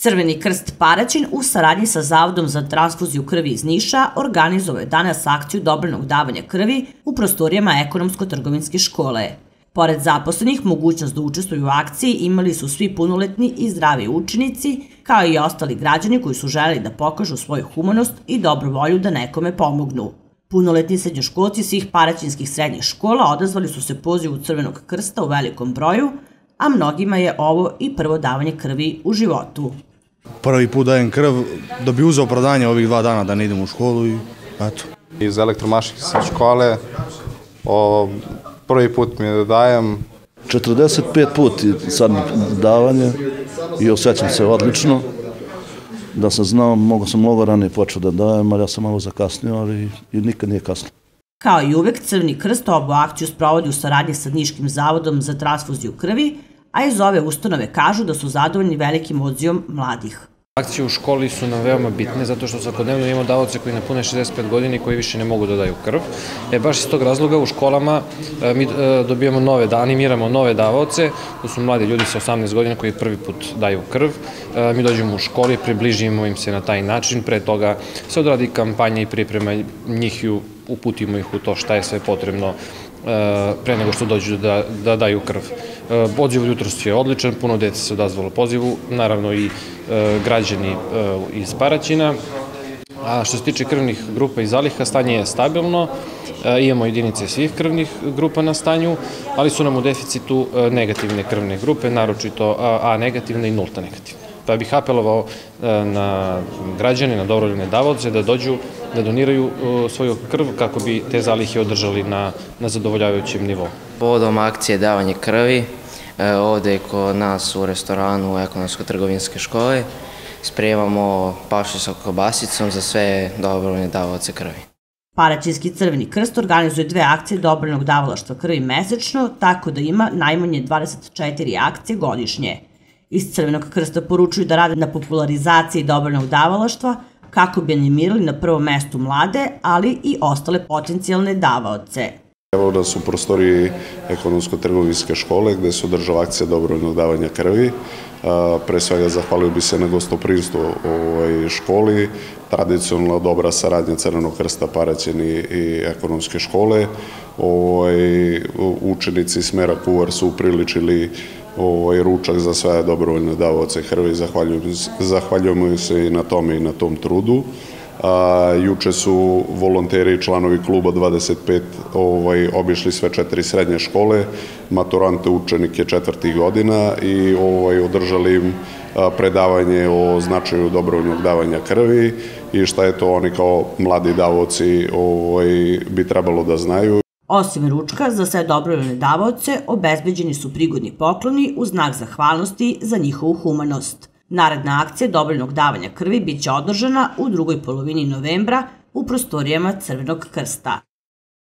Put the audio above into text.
Crveni krst Paraćin u saradnji sa Zavodom za transfuziju krvi iz Niša organizovao je danas akciju dobrovoljnog davanja krvi u prostorijama ekonomsko-trgovinske škole. Pored zaposlenih, mogućnost da učestvuju u akciji imali su svi punoletni i zdravi učenici, kao i ostali građani koji su želeli da pokažu svoju humanost i dobru volju da nekome pomognu. Punoletni srednjoškolci svih paraćinskih srednjih škola odazvali su se pozivu Crvenog krsta u velikom broju, a mnogima je ovo i prvo davanje krvi u životu. Prvi put dajem krv da bi uzeo opravdanje ovih 2 dana da ne idem u školu i eto. Iz elektromašinske škole prvi put mi je da dajem. 45 puta sad davanje i osjećam se odlično. Da sam znao, sam mnogo ranije počeo da dajem, ali ja sam malo zakasnio, ali i nikad nije kasno. Kao i uvek, Crveni krst ovu akciju sprovodi u saradnji sa Niškim zavodom za transfuziju krvi, a iz ove ustanove kažu da su zadovoljni velikim odzivom mladih. Akcije u školi su nam veoma bitne zato što svakodnevno imamo davaoce koji napune 65 godina i koji više ne mogu da daju krv. Baš iz tog razloga u školama mi dobijamo animiramo nove davaoce, to su mladi ljudi sa 18 godina koji prvi put daju krv. Mi dođemo u školi, približimo im se na taj način, pre toga se odradi kampanja i priprema njih i uputimo ih u to šta je sve potrebno pre nego što dođu da daju krv. Odziv jutros je odličan, puno dece se odazvalo pozivu, naravno i građani iz Paraćina. A što se tiče krvnih grupa i zaliha, stanje je stabilno, imamo jedinice svih krvnih grupa na stanju, ali su nam u deficitu negativne krvne grupe, naročito A negativne i nulta negativne. Pa bih apelovao na građane, na dobrovoljne davaoce da dođu da doniraju svoju krv kako bi te zalihe održali na zadovoljavajućem nivou. Povodom akcije davanje krvi, ovde kod nas u restoranu ekonomsko-trgovinske škole spremamo pašu sa kobasicom za sve dobrovoljne davaoce krvi. Paraćinski Crveni krst organizuje 2 akcije dobrovoljnog davalaštva krvi mesečno, tako da ima najmanje 24 akcije godišnje. Iz Crvenog krsta poručuju da rade na popularizaciji dobrovoljnog davalaštva kako bi animirali na prvom mestu mlade, ali i ostale potencijalne davaoce. Evo nas u prostoriji ekonomsko-trgovinske škole gde se održava akcija dobrovoljnog davanja krvi. Pre svega zahvalio bi se na gostoprimstvu ovoj školi, tradicionalno dobra saradnja Crvenog krsta Paraćin i ekonomske škole. Učenici smera kuvar su upriličili ručak za sve dobrovoljne davaoce krvi. Zahvaljujemo se i na tome i na tom trudu. Juče su volonteri i članovi kluba 25 obišli sve 4 srednje škole, maturante, učenike 4. godina i održali im predavanje o značaju dobrovoljnog davanja krvi i šta je to oni kao mladi davaoci bi trebalo da znaju. Osim ručka, za sve dobrovoljne davaoce obezbeđeni su prigodni pokloni u znak zahvalnosti za njihovu humanost. Naredna akcija dobrovoljnog davanja krvi biće održana u drugoj polovini novembra u prostorijama Crvenog krsta.